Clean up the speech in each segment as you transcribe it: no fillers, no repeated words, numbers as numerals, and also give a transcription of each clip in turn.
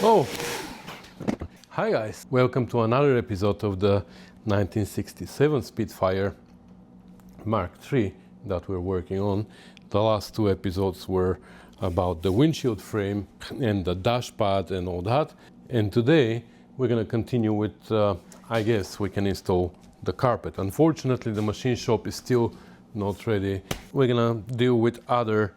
Oh, hi guys! Welcome to another episode of the 1967 Spitfire MK3 that we're working on. The last two episodes were about the windshield frame and the dashpad and all that. And today we're going to continue with, I guess we can install the carpet. Unfortunately, the machine shop is still not ready. We're going to deal with other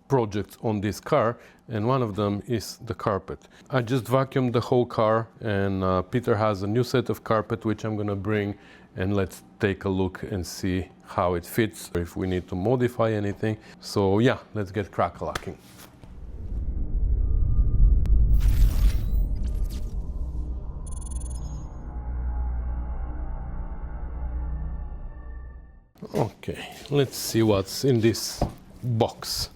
projects on this car, and one of them is the carpet. I just vacuumed the whole car, and Peter has a new set of carpet which I'm gonna bring, and let's take a look and see how it fits, or if we need to modify anything. So yeah, let's get crack-a-lacking. Okay, let's see what's in this box.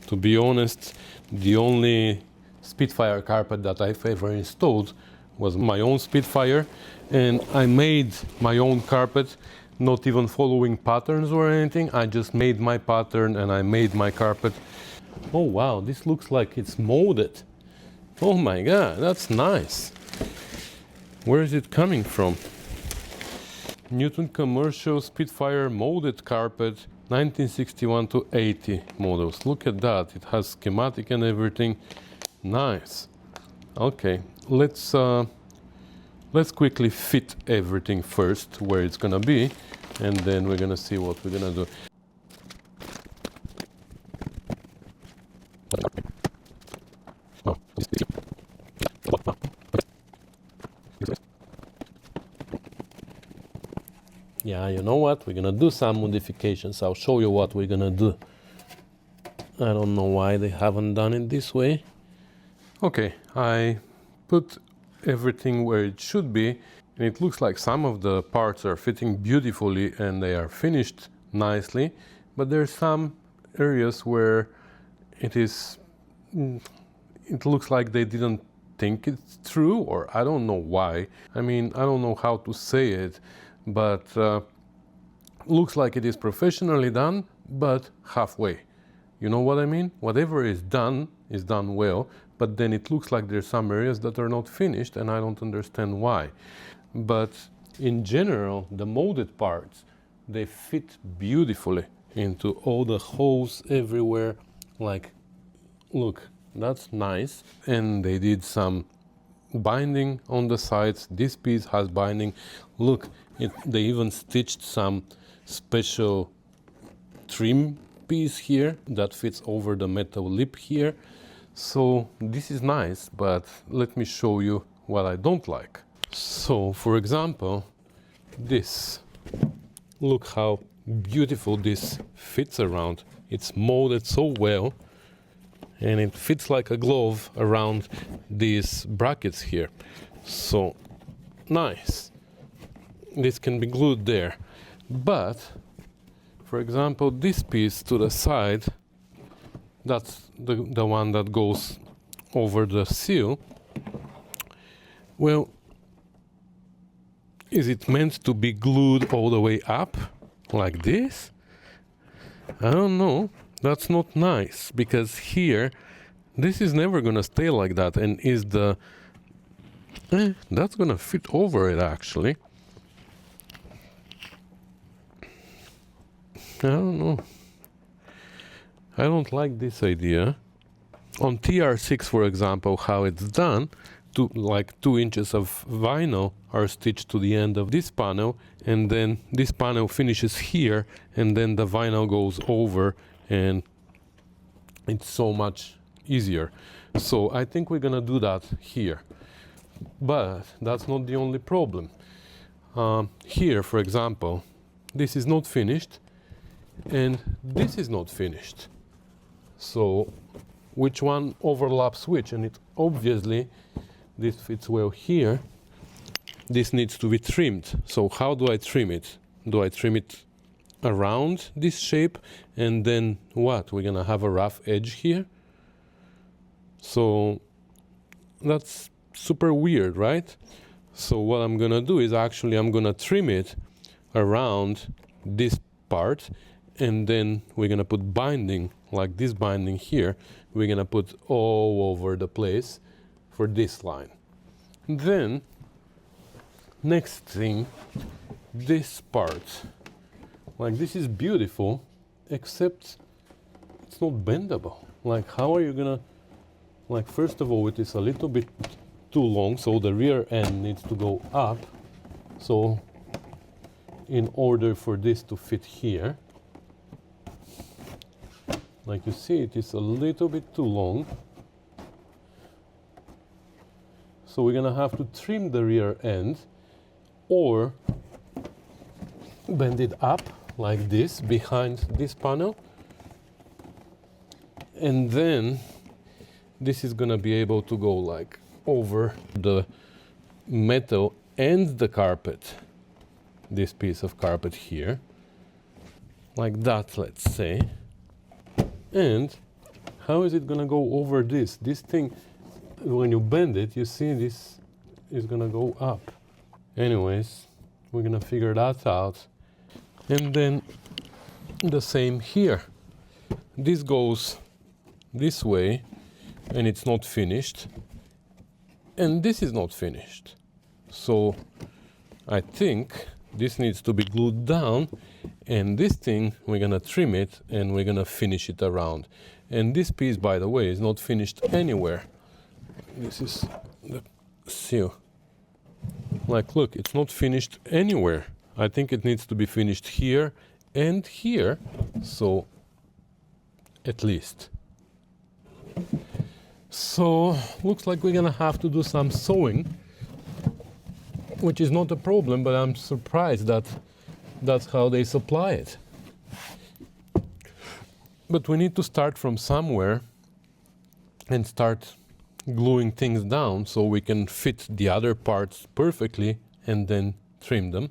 To be honest, the only Spitfire carpet that I've ever installed was my own Spitfire, and I made my own carpet, not even following patterns or anything. I just made my pattern and I made my carpet. Oh wow, this looks like it's molded. Oh my god, that's nice. Where is it coming from? Newton Commercial Spitfire molded carpet, 1961 to 80 models. Look at that, it has schematic and everything. Nice. Okay, let's quickly fit everything first where it's gonna be, and then we're gonna see what we're gonna do. Yeah, you know what? We're gonna do some modifications. I'll show you what we're gonna do. I don't know why they haven't done it this way. Okay, I put everything where it should be, and it looks like some of the parts are fitting beautifully and they are finished nicely, but there are some areas where it looks like they didn't think it through, or I don't know why. I mean, I don't know how to say it, but looks like it is professionally done, but halfway. You know what I mean? Whatever is done well, but then it looks like there's some areas that are not finished, and I don't understand why. But in general, the molded parts, they fit beautifully into all the holes everywhere. Like, look, that's nice. And they did some binding on the sides. This piece has binding. Look, they even stitched some special trim piece here that fits over the metal lip here. So this is nice, but let me show you what I don't like. So for example, this, look how beautiful this fits around. It's molded so well, and it fits like a glove around these brackets here. So nice. This can be glued there. But for example, this piece to the side, that's the one that goes over the sill. Well, is it meant to be glued all the way up like this? I don't know. That's not nice, because here this is never gonna stay like that, and is the that's gonna fit over it actually. I don't know. I don't like this idea. On TR6, for example, how it's done, like 2 inches of vinyl are stitched to the end of this panel, and then this panel finishes here, and then the vinyl goes over, and it's so much easier. So I think we're gonna do that here. But that's not the only problem. Here, for example, this is not finished, and this is not finished. So which one overlaps which? And it obviously, this fits well here. This needs to be trimmed. So how do I trim it? Do I trim it around this shape, and then what? We're gonna have a rough edge here? So that's super weird, right? So what I'm gonna do is actually I'm gonna trim it around this part, and then we're gonna put binding, like this binding here, we're gonna put all over the place, for this line. Then, next thing, this part. Like, this is beautiful, except it's not bendable. Like, how are you gonna, like, first of all, it is a little bit too long, so the rear end needs to go up. So, in order for this to fit here, like you see, it is a little bit too long. So we're gonna have to trim the rear end or bend it up like this behind this panel. And then this is gonna be able to go like over the metal and the carpet, this piece of carpet here, like that, let's say. And how is it gonna go over this? This thing, when you bend it, you see this is gonna go up. Anyways, we're gonna figure that out. And then the same here. This goes this way and it's not finished. And this is not finished. So I think this needs to be glued down, and this thing, we're gonna trim it and we're gonna finish it around. And this piece, by the way, is not finished anywhere. This is the sill. Like, look, it's not finished anywhere. I think it needs to be finished here and here, so at least. So, looks like we're gonna have to do some sewing, which is not a problem, but I'm surprised that that's how they supply it. But we need to start from somewhere and start gluing things down so we can fit the other parts perfectly and then trim them.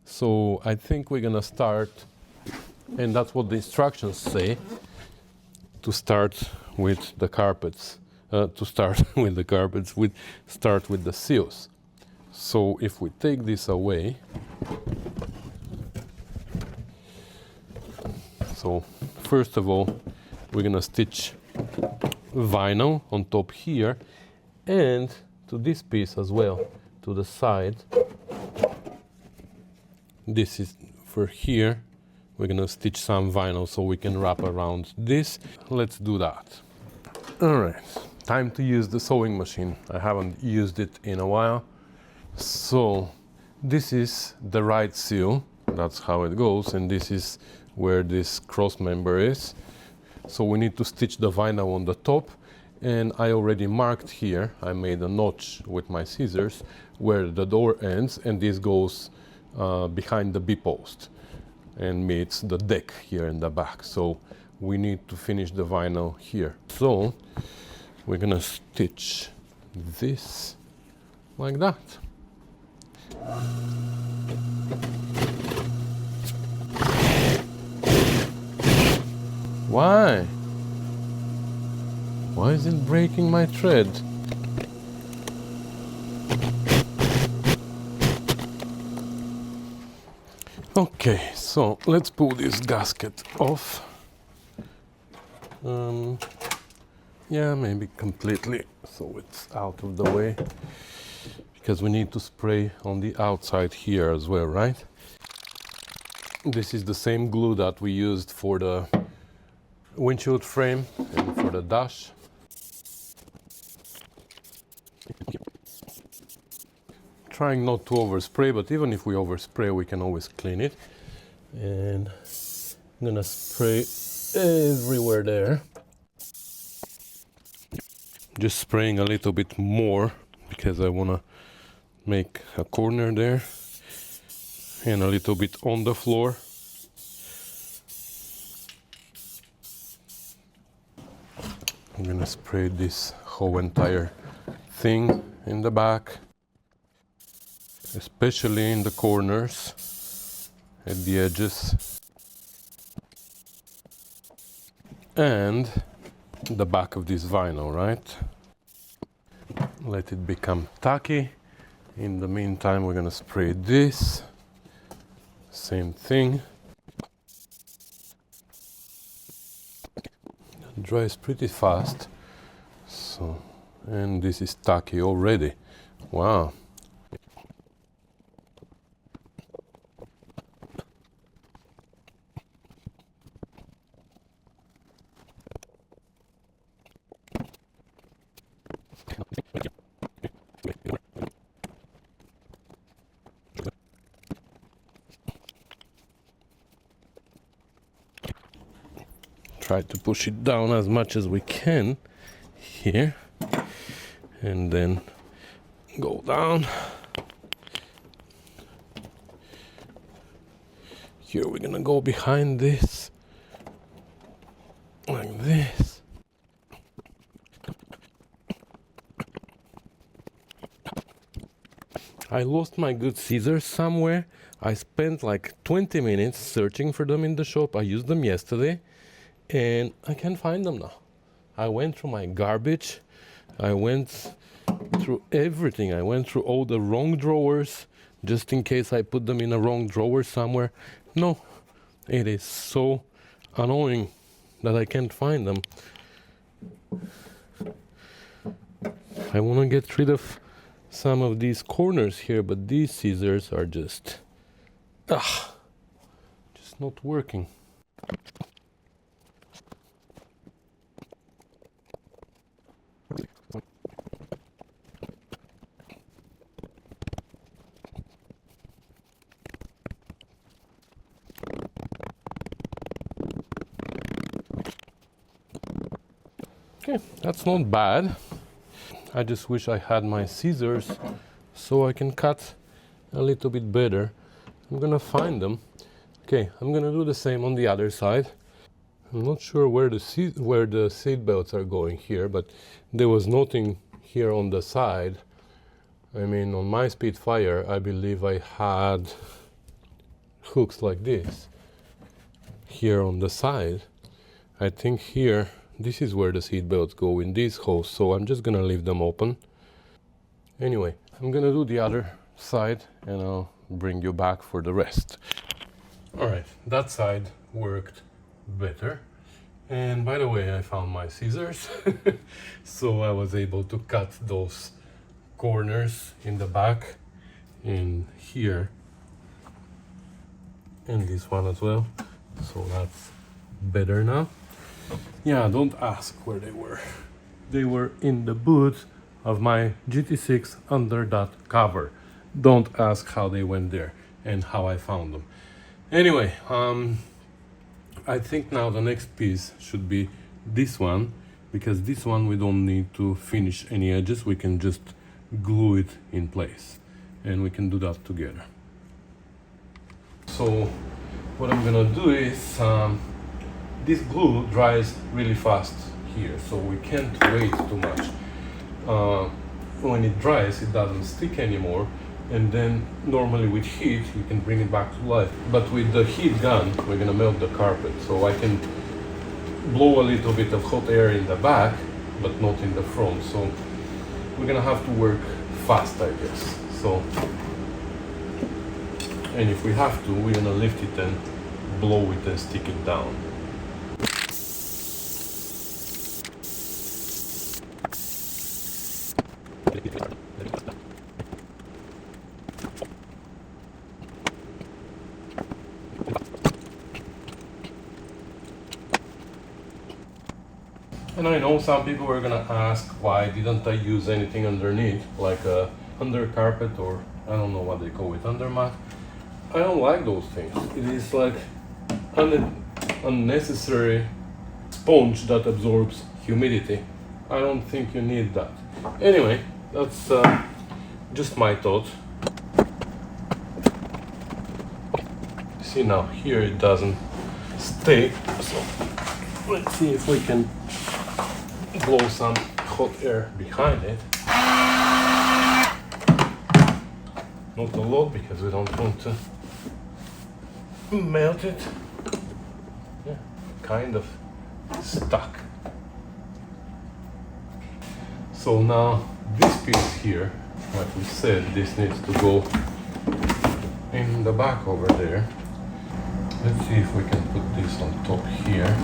So I think we're gonna start, and that's what the instructions say, to start with the carpets. Start with the sills. So if we take this away, so first of all, we're gonna stitch vinyl on top here and to this piece as well, to the side. This is for here. We're gonna stitch some vinyl so we can wrap around this. Let's do that. All right, time to use the sewing machine. I haven't used it in a while. So this is the right sill, that's how it goes, and this is where this cross member is. So we need to stitch the vinyl on the top, and I already marked here, I made a notch with my scissors where the door ends, and this goes behind the B-post and meets the deck here in the back. So we need to finish the vinyl here. So we're gonna stitch this like that. Why? Why is it breaking my thread? Okay, so let's pull this gasket off. Yeah, maybe completely, so it's out of the way. Because we need to spray on the outside here as well, right? This is the same glue that we used for the windshield frame and for the dash. Trying not to overspray, but even if we overspray, we can always clean it. And I'm gonna spray everywhere there. Just spraying a little bit more because I wanna make a corner there and a little bit on the floor. I'm gonna spray this whole entire thing in the back, especially in the corners, at the edges, and the back of this vinyl, right? Let it become tacky. In the meantime, we're gonna spray this, same thing. It dries pretty fast, so And this is tacky already. Wow. Try to push it down as much as we can here, and then go down. Here we're gonna go behind this, like this. I lost my good scissors somewhere. I spent like 20 minutes searching for them in the shop. I used them yesterday and I can't find them now. I went through my garbage. I went through everything. I went through all the wrong drawers just in case I put them in a wrong drawer somewhere. No, it is so annoying that I can't find them. I want to get rid of some of these corners here, but these scissors are just not working. Okay, that's not bad. I just wish I had my scissors so I can cut a little bit better. I'm gonna find them. Okay, I'm gonna do the same on the other side. I'm not sure where the seat belts are going here, but there was nothing here on the side. I mean, on my Spitfire, I believe I had hooks like this here on the side. I think here, this is where the seat belts go, in these holes, so I'm just gonna leave them open. Anyway, I'm gonna do the other side and I'll bring you back for the rest. Alright, that side worked better. And by the way, I found my scissors. So I was able to cut those corners in the back, in here, and this one as well. So that's better now. Yeah, don't ask where they were. They were in the boot of my GT6 under that cover. Don't ask how they went there and how I found them. Anyway, I think now the next piece should be this one, because this one we don't need to finish any edges. We can just glue it in place, and we can do that together. So what I'm gonna do is this glue dries really fast here, so we can't wait too much. When it dries, it doesn't stick anymore, and then normally with heat you can bring it back to life. But with the heat gun, we're gonna melt the carpet, so I can blow a little bit of hot air in the back, but not in the front. So we're gonna have to work fast, I guess. So, and if we have to, we're gonna lift it and blow it and stick it down. And I know some people were gonna ask why didn't I use anything underneath, like a under carpet, or I don't know what they call it, under mat. I don't like those things. It is like unnecessary sponge that absorbs humidity. I don't think you need that. Anyway, that's just my thought. See, now here it doesn't stay, so let's see if we can blow some hot air behind it. Not a lot, because we don't want to melt it. Yeah, kind of stuck. So now this piece here, like we said, this needs to go in the back over there. Let's see if we can put this on top here.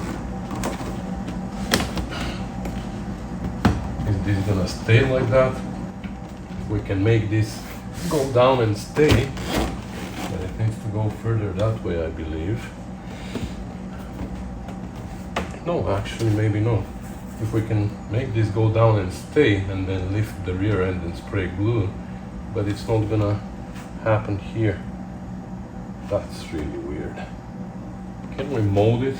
Is this is gonna stay like that. We can make this go down and stay, but it needs to go further that way, I believe. No, actually maybe not. If we can make this go down and stay and then lift the rear end and spray glue, but it's not gonna happen here. That's really weird. Can we mold it?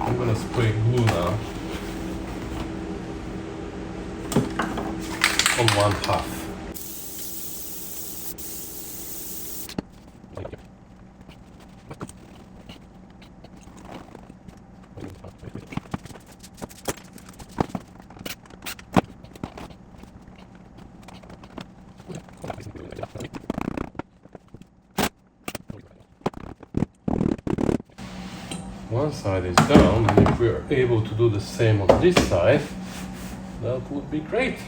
I'm gonna spray glue now on one half. One side is down, and if we are able to do the same on this side, that would be great.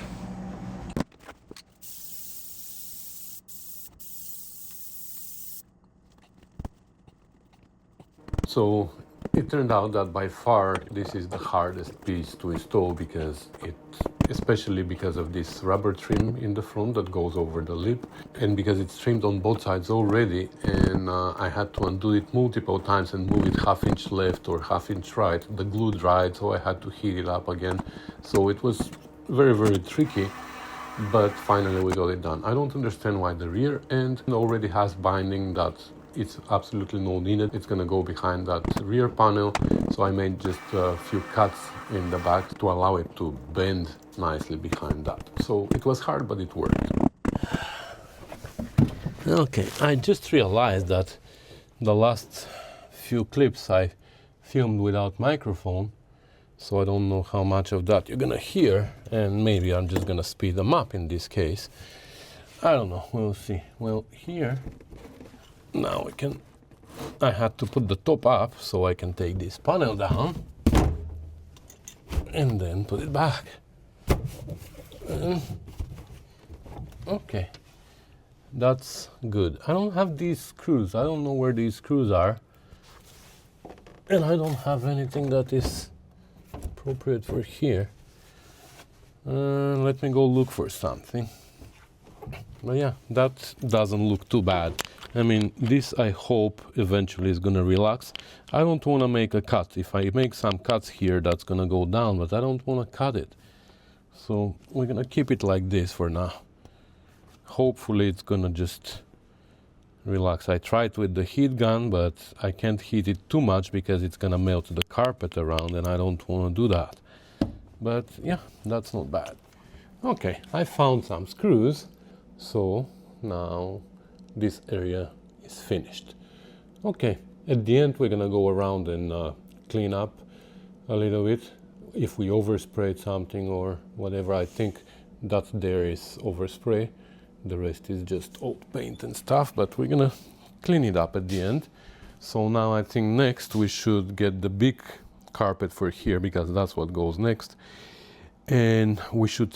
So it turned out that by far this is the hardest piece to install, because especially because of this rubber trim in the front that goes over the lip, and because it's trimmed on both sides already, and I had to undo it multiple times and move it ½ inch left or ½ inch right. The glue dried, so I had to heat it up again. So it was very, very tricky, but finally we got it done. I don't understand why the rear end already has binding that it's absolutely no needed. It's gonna go behind that rear panel, so I made just a few cuts in the back to allow it to bend nicely behind that. So it was hard, but it worked. Okay, I just realized that the last few clips I filmed without microphone, so I don't know how much of that you're gonna hear, and maybe I'm just gonna speed them up in this case. I don't know, we'll see. Well, here, now I had to put the top up so I can take this panel down and then put it back. Okay, that's good. I don't have these screws. I don't know where these screws are, and I don't have anything that is appropriate for here. Let me go look for something. But yeah, that doesn't look too bad. I mean, this I hope eventually is gonna relax. I don't wanna make a cut. If I make some cuts here, that's gonna go down, but I don't wanna cut it. So we're gonna keep it like this for now. Hopefully it's gonna just relax. I tried with the heat gun, but I can't heat it too much because it's gonna melt the carpet around, and I don't wanna do that. But yeah, that's not bad. Okay, I found some screws, so now this area is finished. Okay, at the end we're gonna go around and clean up a little bit. If we oversprayed something or whatever, I think that there is overspray. The rest is just old paint and stuff, but we're gonna clean it up at the end. So now I think next we should get the big carpet for here, because that's what goes next. And we should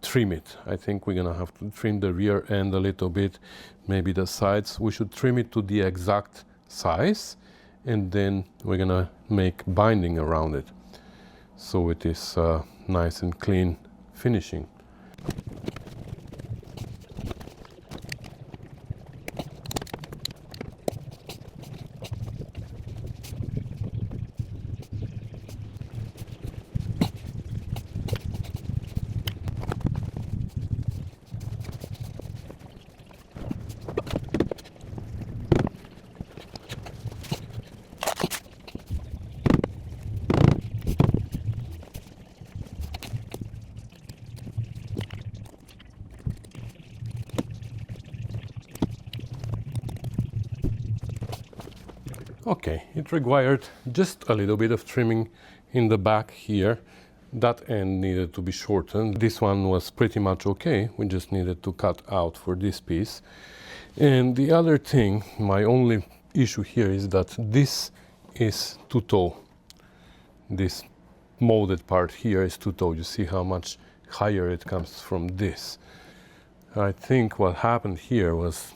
trim it. I think we're gonna have to trim the rear end a little bit, maybe the sides. We should trim it to the exact size, and then we're gonna make binding around it, so it is nice and clean finishing. Okay, it required just a little bit of trimming in the back here. That end needed to be shortened. This one was pretty much okay. We just needed to cut out for this piece. And the other thing, my only issue here is that this is too tall. This molded part here is too tall. You see how much higher it comes from this. I think what happened here was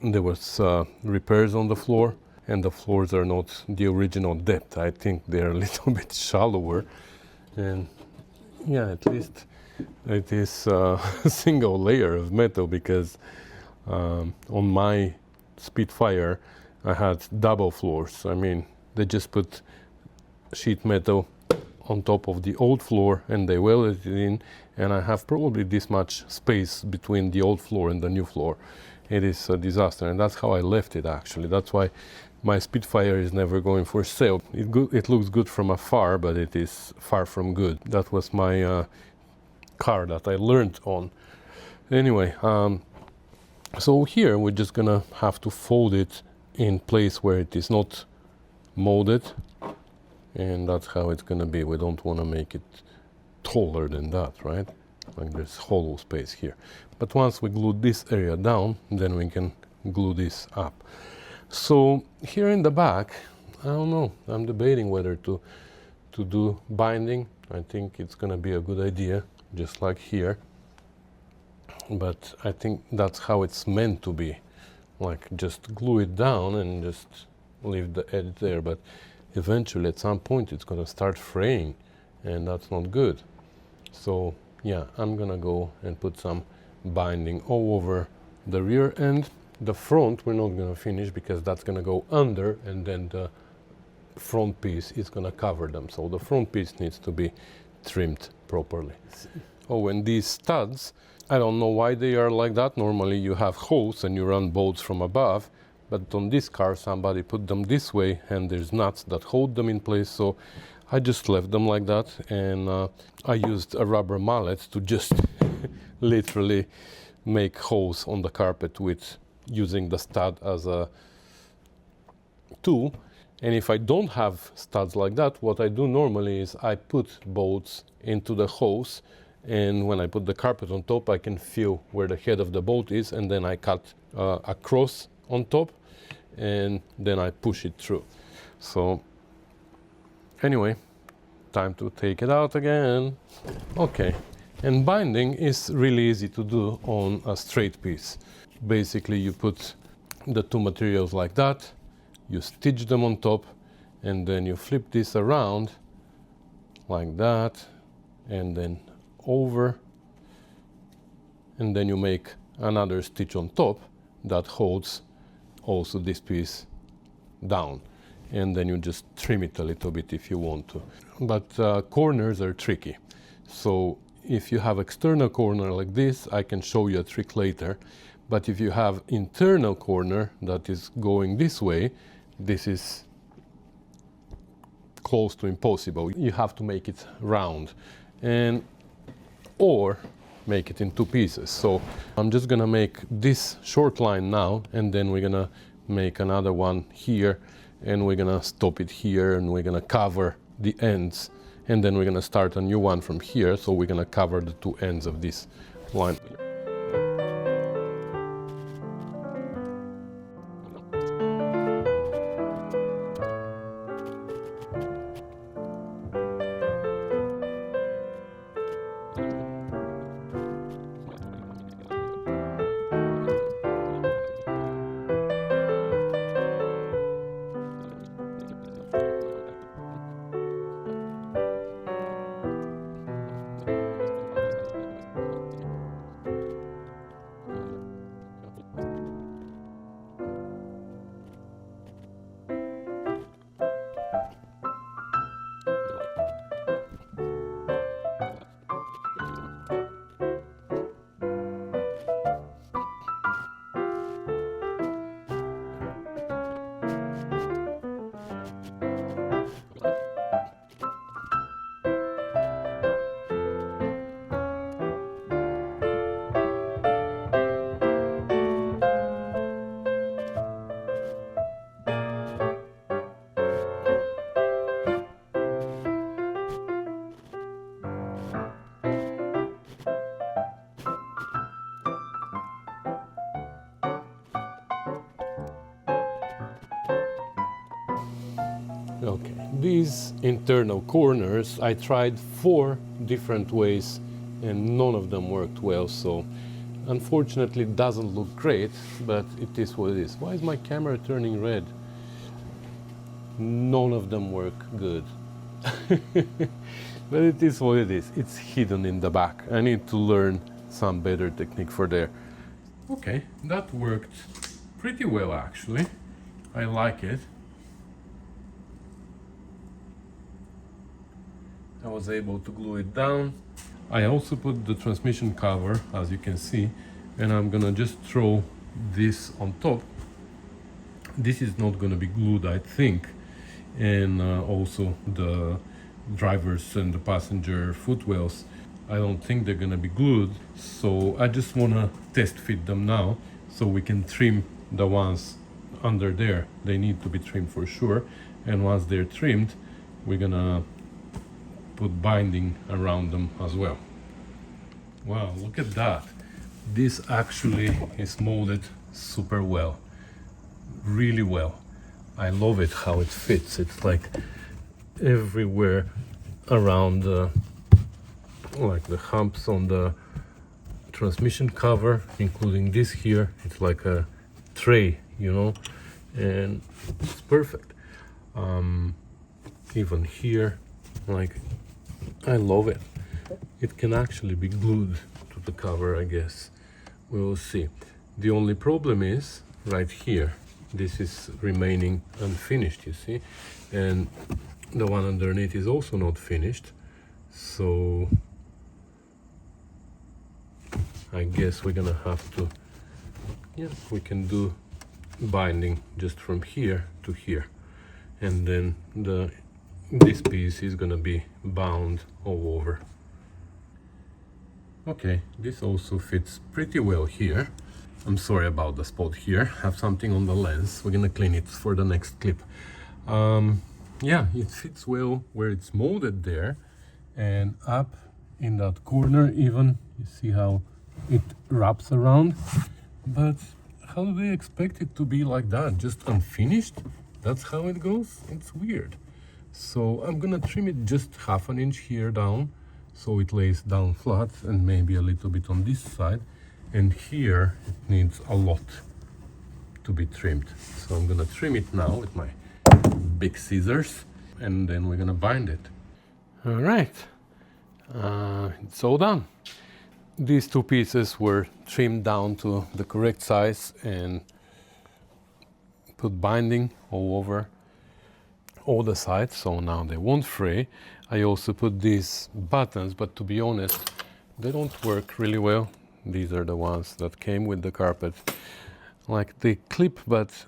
there was repairs on the floor, and the floors are not the original depth. I think they're a little bit shallower. And yeah, at least it is a single layer of metal, because on my Spitfire I had double floors. I mean, they just put sheet metal on top of the old floor and they welded it in, and I have probably this much space between the old floor and the new floor. It is a disaster, and that's how I left it actually. That's why my Spitfire is never going for sale. It looks good from afar, but it is far from good. That was my car that I learned on. Anyway, so here we're just gonna have to fold it in place where it is not molded, and that's how it's gonna be. We don't want to make it taller than that, right? Like there's hollow space here. But once we glue this area down, then we can glue this up. So here in the back, I don't know, I'm debating whether to do binding. I think it's gonna be a good idea, just like here. But I think that's how it's meant to be. Like just glue it down and just leave the edge there. But eventually at some point it's gonna start fraying, and that's not good. So yeah, I'm gonna go and put some binding all over the rear end. The front we're not gonna finish because that's gonna go under, and then the front piece is gonna cover them. So the front piece needs to be trimmed properly. Oh, and these studs, I don't know why they are like that. Normally you have holes and you run bolts from above, but on this car somebody put them this way, and there's nuts that hold them in place. So I just left them like that, and I used a rubber mallet to just literally make holes on the carpet with using the stud as a tool. And if I don't have studs like that, what I do normally is I put bolts into the holes, and when I put the carpet on top, I can feel where the head of the bolt is, and then I cut across on top, and then I push it through. So anyway, time to take it out again. Okay, and binding is really easy to do on a straight piece. Basically you put the two materials like that, you stitch them on top, and then you flip this around like that, and then over, and then you make another stitch on top that holds also this piece down, and then you just trim it a little bit if you want to. But corners are tricky, so if you have external corner like this, I can show you a trick later. But if you have internal corner that is going this way, this is close to impossible. You have to make it round, and or make it in two pieces. So I'm just gonna make this short line now, and then we're gonna make another one here, and we're gonna stop it here, and we're gonna cover the ends, and then we're gonna start a new one from here. So we're gonna cover the two ends of this line. Okay, these internal corners, I tried 4 different ways and none of them worked well, so unfortunately it doesn't look great, but it is what it is. Why is my camera turning red? None of them work good. But it is what it is. It's hidden in the back. I need to learn some better technique for there. Okay, that worked pretty well actually. I like it. I was able to glue it down. I also put the transmission cover, as you can see, and I'm gonna just throw this on top. This is not gonna be glued, I think, and also the drivers and the passenger footwells, I don't think they're gonna be glued, so I just wanna test fit them now so we can trim the ones under there. They need to be trimmed for sure, and once they're trimmed we're gonna put binding around them as well. Wow, look at that. This actually is molded super well, really well. I love it how it fits. It's like everywhere around like the humps on the transmission cover, including this here. It's like a tray, you know, and it's perfect. Even here, like, I love it. It can actually be glued to the cover, I guess. We will see. The only problem is right here. This is remaining unfinished, you see, and the one underneath is also not finished, so I guess we're gonna have to, yeah, we can do binding just from here to here, and then this piece is gonna be bound all over. Okay, this also fits pretty well here. I'm sorry about the spot here. Have something on the lens. We're gonna clean it for the next clip. Yeah, it fits well where it's molded there, and up in that corner even, you see how it wraps around. But how do they expect it to be like that? Just unfinished? That's how it goes? It's weird. So I'm gonna trim it just 1/2 inch here down, so it lays down flat, and maybe a little bit on this side. And here it needs a lot to be trimmed. So I'm gonna trim it now with my big scissors, and then we're gonna bind it. All right, it's all done. These 2 pieces were trimmed down to the correct size and put binding all over all the sides, so now they won't fray. I also put these buttons, but to be honest, they don't work really well. These are the ones that came with the carpet. Like, they clip, but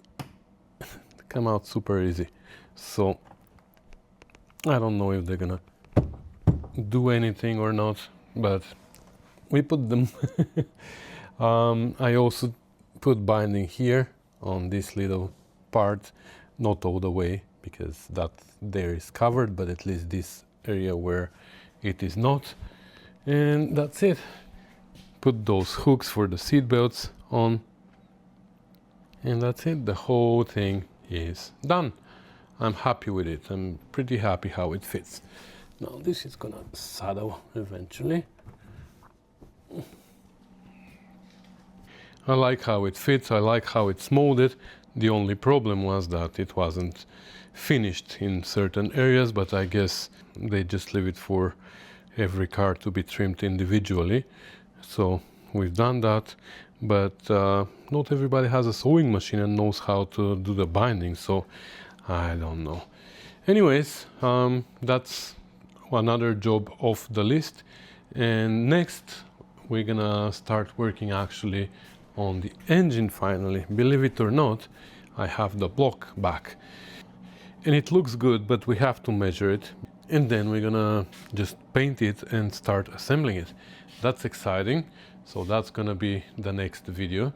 they come out super easy. So I don't know if they're gonna do anything or not, but we put them. I also put binding here on this little part, not all the way, because that there is covered, but at least this area where it is not. And that's it. Put those hooks for the seat belts on, and that's it. The whole thing is done. I'm happy with it. I'm pretty happy how it fits. Now this is gonna saddle eventually. I like how it fits. I like how it's molded. The only problem was that it wasn't finished in certain areas, but I guess they just leave it for every car to be trimmed individually. So we've done that, but not everybody has a sewing machine and knows how to do the binding, so I don't know. Anyways, that's another job off the list, and next we're gonna start working actually on the engine finally. Believe it or not, I have the block back and it looks good, but we have to measure it, and then we're gonna just paint it and start assembling it. That's exciting, so that's gonna be the next video.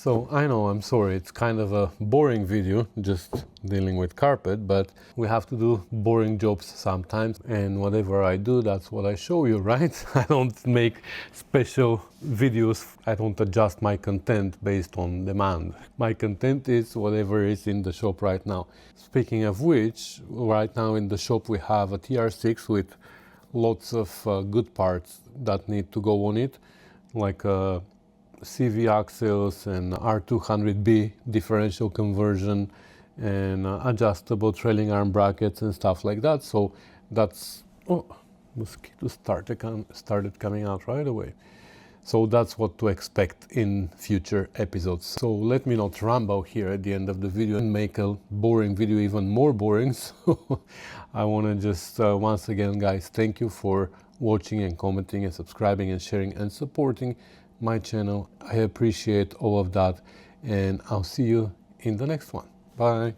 So I know, I'm sorry, it's kind of a boring video, just dealing with carpet, but we have to do boring jobs sometimes, and whatever I do, that's what I show you, right? I don't make special videos, I don't adjust my content based on demand. My content is whatever is in the shop right now. Speaking of which, right now in the shop we have a TR6 with lots of good parts that need to go on it, like CV axles and R200B differential conversion and adjustable trailing arm brackets and stuff like that. So that's, oh, mosquitoes started coming out right away. So that's what to expect in future episodes. So let me not ramble here at the end of the video and make a boring video even more boring. So I want to just once again, guys, thank you for watching and commenting and subscribing and sharing and supporting my channel. I appreciate all of that, and I'll see you in the next one. Bye.